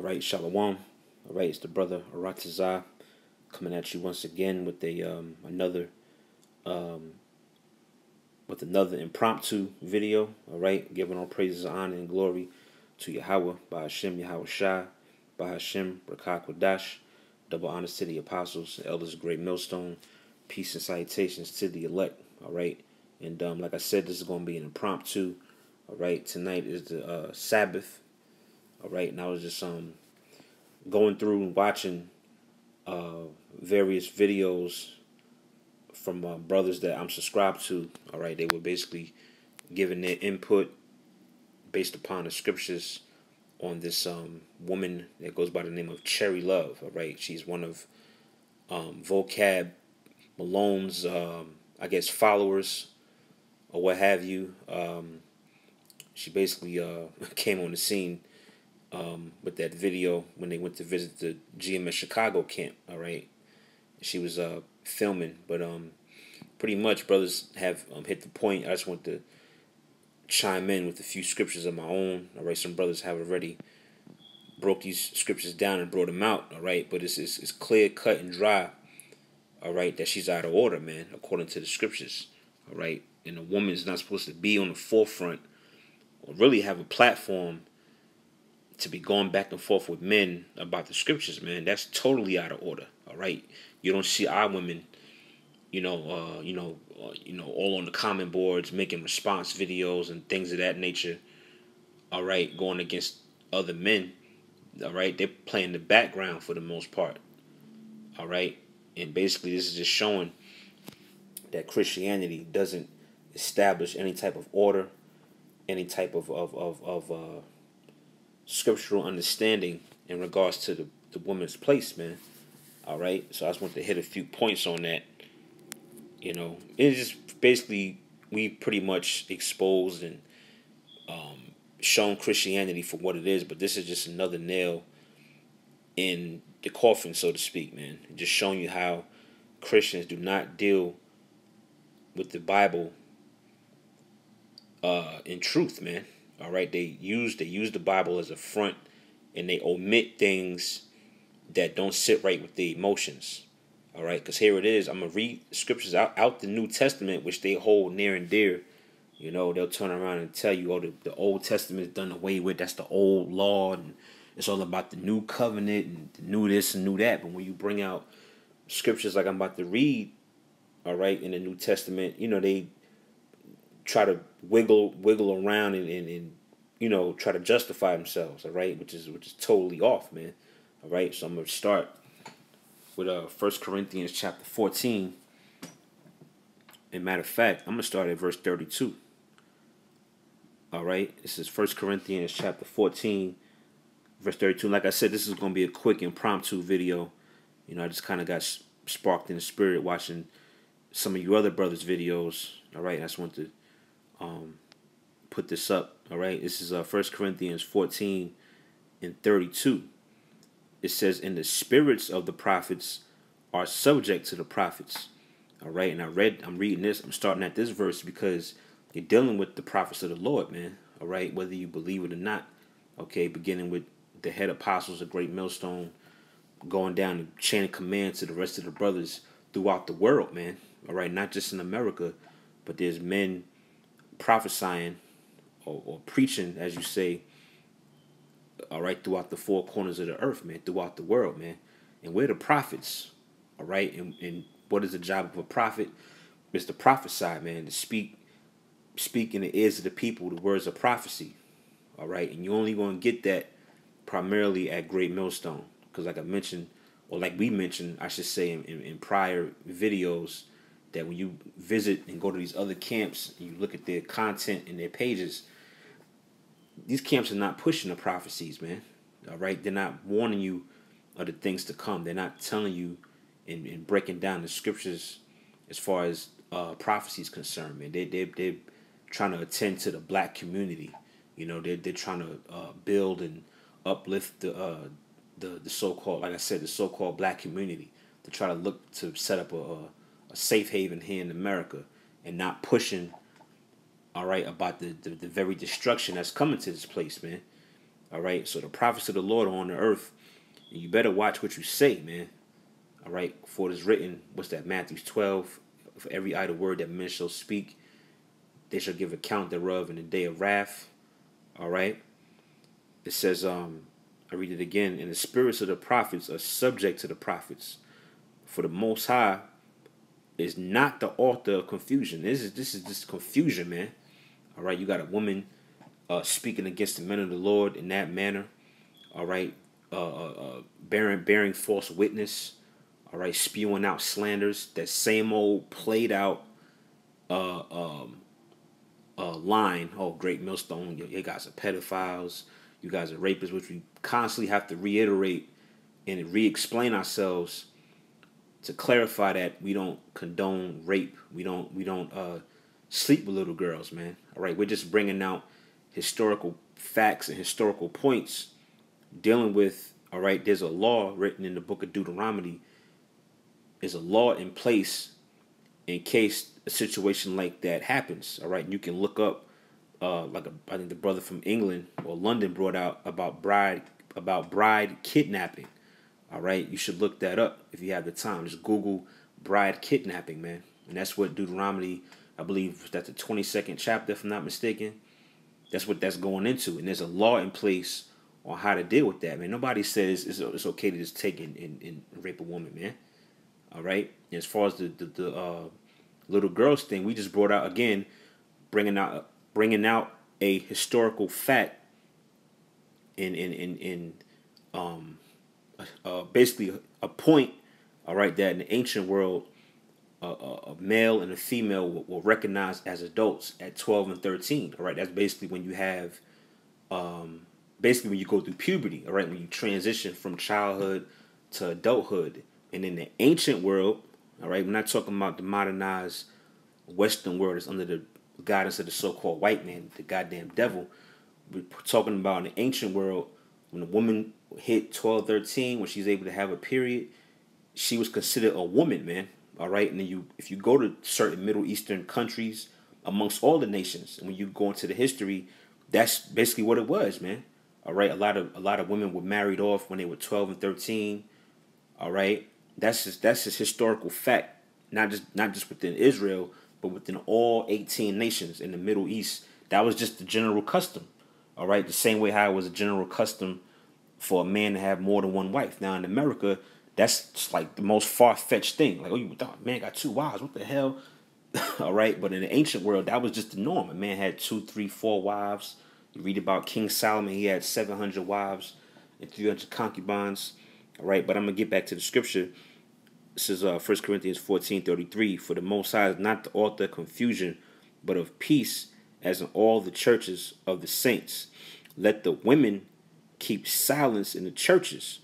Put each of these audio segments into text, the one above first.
All right, Shalom. All right, it's the brother Aratazah coming at you once again with um, another impromptu video. All right, giving all praises, honor, and glory to Yahweh, by Hashem, Yahweh Shai, by Hashem, Rakah Kodash. Double honors to the apostles, the elders of Great Millstone. Peace and salutations to the elect. All right, and like I said, this is going to be an impromptu. All right, tonight is the Sabbath. All right, and I was just going through and watching various videos from brothers that I'm subscribed to. All right, they were basically giving their input based upon the scriptures on this woman that goes by the name of Cherry Love. All right, she's one of Vocab Malone's, I guess, followers or what have you. She basically came on the scene with that video when they went to visit the GMS Chicago camp. All right, she was filming, but pretty much brothers have hit the point. I just want to chime in with a few scriptures of my own. All right, some brothers have already broke these scriptures down and brought them out. All right, but it's clear, cut, and dry. All right, that she's out of order, man, according to the scriptures. All right, and a woman is not supposed to be on the forefront or really have a platform to be going back and forth with men about the scriptures, man. That's totally out of order. All right, you don't see our women, all on the comment boards making response videos and things of that nature. All right, going against other men. All right, they're playing the background for the most part. All right, and basically this is just showing that Christianity doesn't establish any type of order, any type of scriptural understanding in regards to the woman's place, man. All right, so I just want to hit a few points on that. It's just basically we pretty much exposed and shown Christianity for what it is, but this is just another nail in the coffin, so to speak, man. Just showing you how Christians do not deal with the Bible in truth, man. All right, they use the Bible as a front, and they omit things that don't sit right with the emotions. All right, because here it is. I'm gonna read scriptures out the New Testament, which they hold near and dear. They'll turn around and tell you, oh, the Old Testament is done away with. That's the old law, and it's all about the new covenant and the new this and new that. But when you bring out scriptures like I'm about to read, all right, in the New Testament, they try to wiggle around and try to justify themselves, all right, which is totally off, man. All right, so I'm gonna start with 1 Corinthians chapter 14. And matter of fact, I'm gonna start at verse 32. All right, this is 1 Corinthians chapter 14, verse 32. Like I said, this is gonna be a quick impromptu video. I just kind of got sparked in the spirit watching some of you other brothers' videos. All right, I just want to put this up. All right, this is 1 Corinthians 14 and 32. It says, "And the spirits of the prophets are subject to the prophets." All right, and I'm reading this. I'm starting at this verse because you're dealing with the prophets of the Lord, man. All right, whether you believe it or not. Okay, beginning with the head apostles of Great Millstone, going down the chain of command to the rest of the brothers throughout the world, man. All right, not just in America, but there's men prophesying or preaching, as you say, all right, throughout the four corners of the earth, man, throughout the world, man. And we're the prophets, all right? And what is the job of a prophet? It's to prophesy, man, to speak in the ears of the people the words of prophecy, all right? And you're only going to get that primarily at Great Millstone. Because like I mentioned, or like we mentioned, I should say, in prior videos, that when you visit and go to these other camps, and you look at their content and their pages, these camps are not pushing the prophecies, man. All right? They're not warning you of the things to come. They're not telling you and breaking down the scriptures as far as prophecy is concerned, man. They're trying to attend to the black community. They're trying to build and uplift the so-called, like I said, the so-called black community, to try to look to set up a safe haven here in America, and not pushing, all right, about the very destruction that's coming to this place, man. All right. So the prophets of the Lord are on the earth. And you better watch what you say, man. All right. For it is written, what's that? Matthew 12. For every idle word that men shall speak, they shall give account thereof in the day of wrath. All right. It says, I read it again. And the spirits of the prophets are subject to the prophets. For the Most High is not the author of confusion. This is just confusion, man. All right. You got a woman speaking against the men of the Lord in that manner. All right. Bearing false witness. All right. Spewing out slanders. That same old played out line. Oh, Great Millstone. You guys are pedophiles. You guys are rapists, which we constantly have to reiterate and re-explain ourselves to clarify that we don't condone rape. We don't sleep with little girls, man. All right. We're just bringing out historical facts and historical points dealing with, all right, there's a law written in the book of Deuteronomy. There's a law in place in case a situation like that happens. All right. And you can look up I think the brother from England or London brought out about bride kidnapping. All right. You should look that up if you have the time. Just Google bride kidnapping, man. And that's what Deuteronomy, I believe that's the 22nd chapter, if I'm not mistaken. That's what that's going into. And there's a law in place on how to deal with that, man. Nobody says it's okay to just take and rape a woman, man. All right. And as far as the little girls thing, we just brought out, again, bringing out a historical fact in basically a point, all right, that in the ancient world, a male and a female will recognize as adults at 12 and 13. All right, that's basically when you have, basically when you go through puberty. All right, when you transition from childhood to adulthood. And in the ancient world, all right, we're not talking about the modernized Western world that's under the guidance of the so-called white man, the goddamn devil. We're talking about in the ancient world, when a woman hit 12, 13, when she's able to have a period, she was considered a woman, man. All right, and then if you go to certain Middle Eastern countries, amongst all the nations, and when you go into the history, that's basically what it was, man. All right, a lot of women were married off when they were 12 and 13. All right, that's just historical fact, not just within Israel, but within all 18 nations in the Middle East. That was just the general custom. All right, the same way how it was a general custom for a man to have more than one wife. Now in America, that's just like the most far-fetched thing. Like, oh, you thought, man, got 2 wives. What the hell? All right. But in the ancient world, that was just the norm. A man had 2, 3, 4 wives. You read about King Solomon. He had 700 wives and 300 concubines. All right. But I'm going to get back to the scripture. This is 1 Corinthians 14:33. For the Most High is not the author of confusion, but of peace, as in all the churches of the saints. Let the women keep silence in the churches.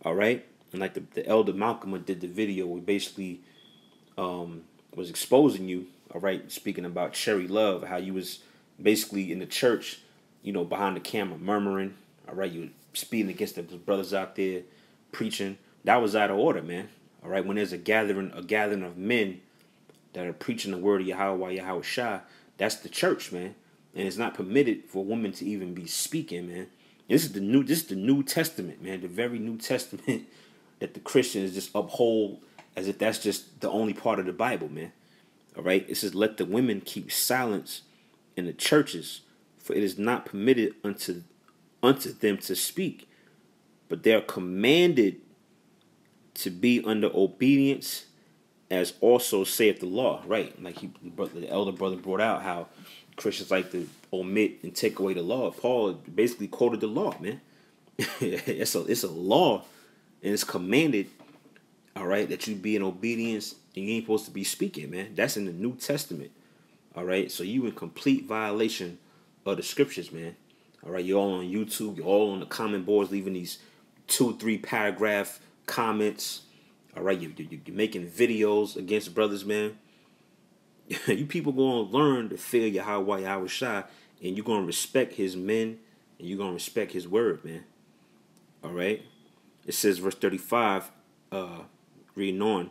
All right. And like the elder Malcolm did the video, we basically was exposing you, all right, speaking about Cherry Love, how you was basically in the church, behind the camera murmuring, all right, you were speaking against the brothers out there preaching. That was out of order, man. All right, when there's a gathering of men that are preaching the word of Yahweh Shai, that's the church, man. And it's not permitted for a woman to even be speaking, man. This is the New Testament, man, the very New Testament that the Christians just uphold as if that's just the only part of the Bible, man. All right? It says, let the women keep silence in the churches, for it is not permitted unto them to speak, but they are commanded to be under obedience, as also saith the law. Right? Like the elder brother brought out how Christians like to omit and take away the law. Paul basically quoted the law, man. It's a law, and it's commanded, all right, that you be in obedience, and you ain't supposed to be speaking, man. That's in the New Testament, all right? So you in complete violation of the scriptures, man. All right, you're all on YouTube. You're all on the comment boards leaving these 2-3 paragraph comments, all right? You're making videos against brothers, man. You people going to learn to fear Yahweh Shai, and you're going to respect his men, and you're going to respect his word, man. All right? It says, verse 35, reading on,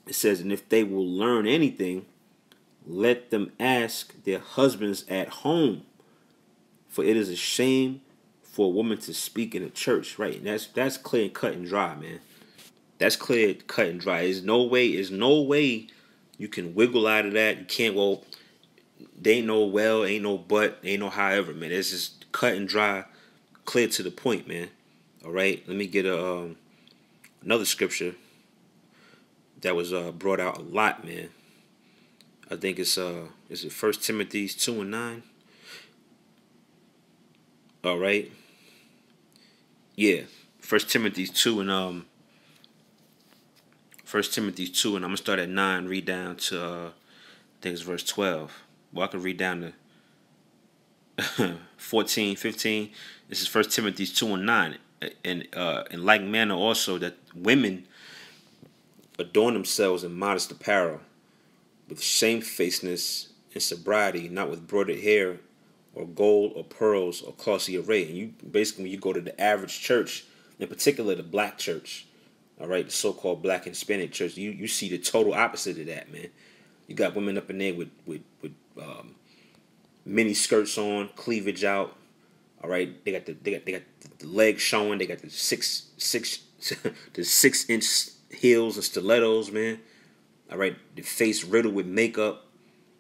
it says, and if they will learn anything, let them ask their husbands at home, for it is a shame for a woman to speak in a church, right? And that's clear cut and dry, man. That's clear cut and dry. There's no way you can wiggle out of that. You can't. Well, they ain't no well, ain't no but, ain't no however, man. It's just cut and dry, clear to the point, man. All right. Let me get another scripture that was brought out a lot, man. I think it's is it 1 Timothy 2:9? All right. Yeah. 1 Timothy 2 and 1 Timothy 2, and I'm gonna start at 9, read down to I think it's verse 12. Well, I can read down to 14, 15. This is 1 Timothy 2 and 9. And in like manner also that women adorn themselves in modest apparel, with shamefacedness and sobriety, not with broidered hair or gold or pearls or costly array. And you basically, when you go to the average church, in particular the black church, all right, the so-called black and Hispanic church, you see the total opposite of that, man. You got women up in there with mini skirts on, cleavage out. All right, they got the legs showing. They got the the 6-inch heels and stilettos, man. All right, the face riddled with makeup.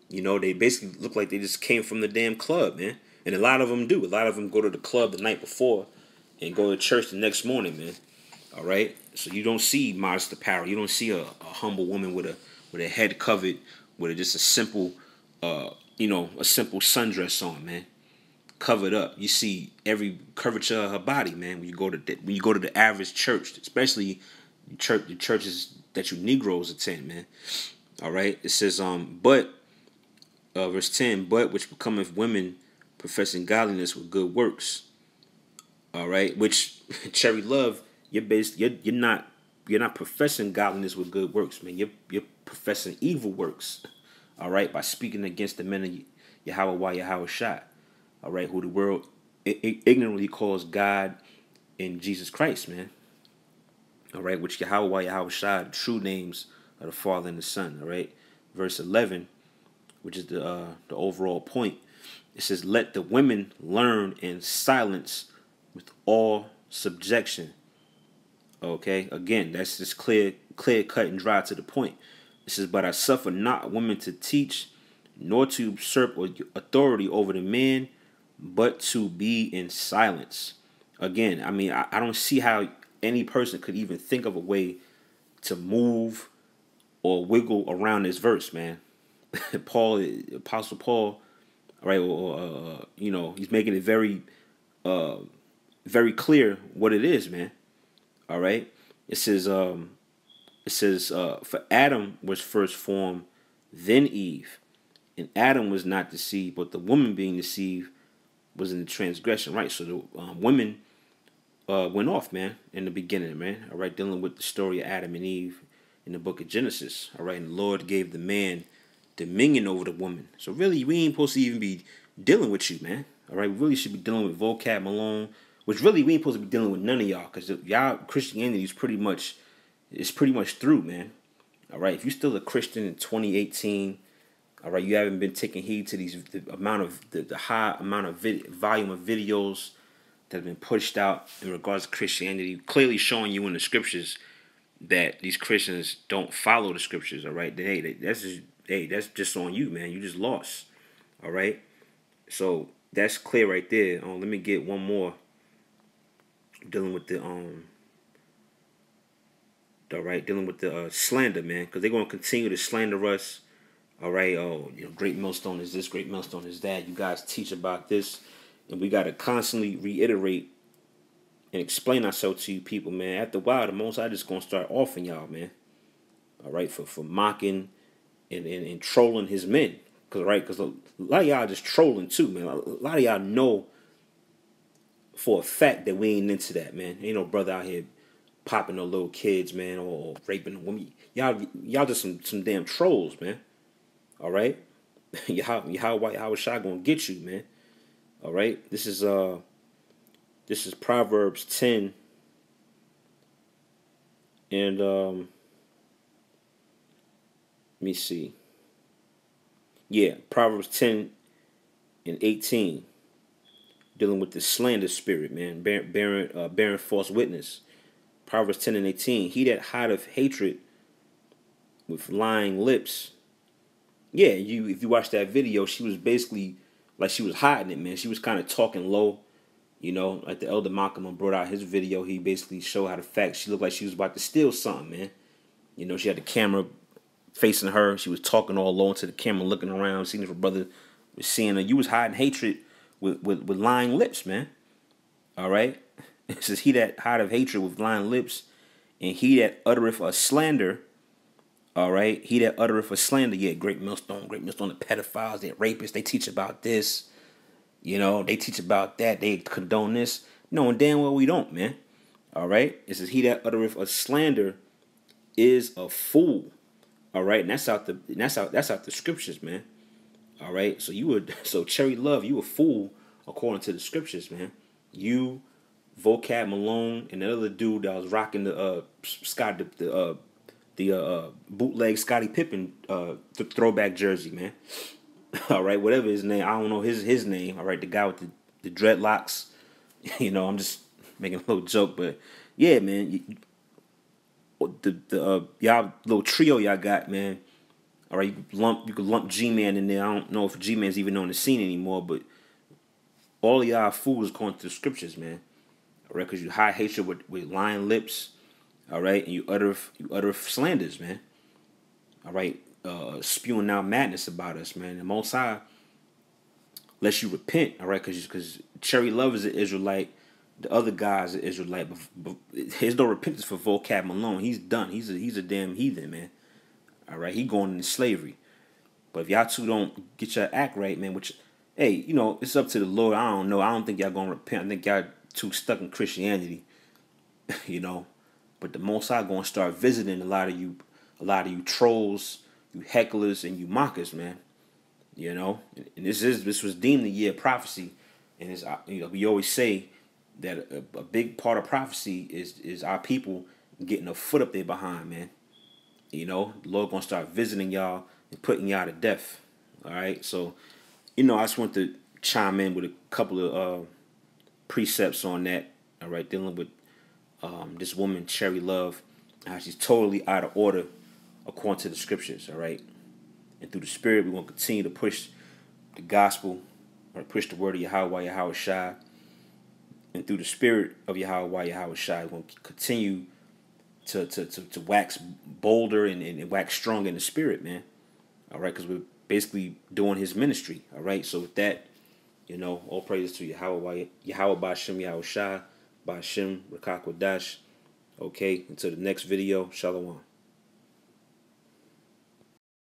You know, they basically look like they just came from the damn club, man. And a lot of them do. A lot of them go to the club the night before and go to church the next morning, man. All right, so you don't see modest apparel. You don't see a humble woman with a head covered with just a simple, a simple sundress on, man, covered up. You see every curvature of her body, man. When you go to the average church, especially the churches that you Negroes attend, man. All right, it says but verse 10, but which becometh women professing godliness with good works. All right, which Cherry Love. You're not professing godliness with good works, man. You're professing evil works, all right, by speaking against the men of Yahweh Shai, all right, who the world ignorantly calls God and Jesus Christ, man, all right, which Yahweh Shai, the true names of the Father and the Son, all right. Verse 11, which is the overall point. It says, "Let the women learn in silence with all subjection." Okay, again, that's just clear, cut and dry to the point. It says, "But I suffer not women to teach, nor to usurp authority over the men, but to be in silence." Again, I mean, I don't see how any person could even think of a way to move or wiggle around this verse, man. Apostle Paul, right? He's making it very, very clear what it is, man. All right. It says, for Adam was first formed, then Eve. And Adam was not deceived, but the woman being deceived was in the transgression, right? So the women went off, man, in the beginning, man. All right, dealing with the story of Adam and Eve in the book of Genesis. All right, and the Lord gave the man dominion over the woman. So really, we ain't supposed to even be dealing with you, man. All right, we really should be dealing with Vocab Malone, which really we ain't supposed to be dealing with none of y'all, because y'all Christianity is pretty much through, man. All right, if you're still a Christian in 2018, all right, you haven't been taking heed to the high amount of volume of videos that have been pushed out in regards to Christianity, clearly showing you in the scriptures that these Christians don't follow the scriptures. All right, that's just on you, man. You just lost. All right, so that's clear right there. Let me get one more dealing with the slander, man, because they're gonna continue to slander us. All right, Great Millstone is this, Great Millstone is that. You guys teach about this, and we gotta constantly reiterate and explain ourselves to you people, man. After a while, the Most High just gonna start offing y'all, man. All right, for mocking and trolling his men, because a lot of y'all just trolling too, man. A lot of y'all know for a fact that we ain't into that, man. Ain't no brother out here popping no little kids, man, or raping a woman. Y'all just some damn trolls, man. All right, Yahweh Shai gonna get you, man. All right, this is Proverbs 10 and let me see. Yeah, Proverbs 10 and 18. dealing with the slander spirit, man, bearing false witness. Proverbs 10 and 18. He that hideth hatred with lying lips. Yeah, if you watch that video, she was basically like she was hiding it, man. She was kind of talking low, like the Elder Malcolm brought out his video. He basically showed how the fact she looked like she was about to steal something, man. She had the camera facing her. She was talking all low into the camera, looking around, seeing if her brother was seeing her. You was hiding hatred with lying lips, man. All right? It says, he that hideth hatred with lying lips, and he that uttereth a slander, all right? He that uttereth a slander, yeah, Great Millstone, the pedophiles, they're rapists, they teach about this, they teach about that, they condone this. No, and damn well we don't, man. All right? It says, he that uttereth a slander is a fool. All right, and that's out the scriptures, man. All right, so Cherry Love, you a fool according to the scriptures, man. You, Vocab Malone, and the other dude that was rocking the bootleg Scottie Pippen throwback jersey, man. All right, whatever his name, I don't know his name. All right, the guy with the dreadlocks. I'm just making a little joke, but yeah, man. Y'all little trio y'all got, man. All right, you could lump G-Man in there. I don't know if G-Man's even on the scene anymore, but all of y'all fools according to the scriptures, man. All right, because you hide hatred with lying lips. All right, and you utter slanders, man. All right, spewing out madness about us, man. And Most High lets you repent. All right, because Cherry Love is an Israelite. The other guy's an Israelite. But there's no repentance for Vocab Malone. He's done. He's a damn heathen, man. All right, he going into slavery. But if y'all two don't get your act right, man, which, hey, it's up to the Lord. I don't know. I don't think y'all gonna repent. I think y'all too stuck in Christianity, But the Most High gonna start visiting a lot of you trolls, you hecklers, and you mockers, man. And this was deemed the year of prophecy, and it's we always say that a big part of prophecy is our people getting a foot up there behind, man. The Lord gonna start visiting y'all and putting y'all to death. All right, so I just want to chime in with a couple of precepts on that. All right, dealing with this woman Cherry Love, how she's totally out of order according to the scriptures. All right, and through the Spirit, we're gonna continue to push the gospel, or push the word of Yahweh Shai. And through the Spirit of Yahweh Shai, we're gonna continue to wax bolder and wax strong in the Spirit, man. All right, because we're basically doing His ministry. All right, so with that, all praises to Yahweh Ba'Shem Yahweh Shai, Ba'Shem Rakakwadash. Okay, until the next video, Shalom.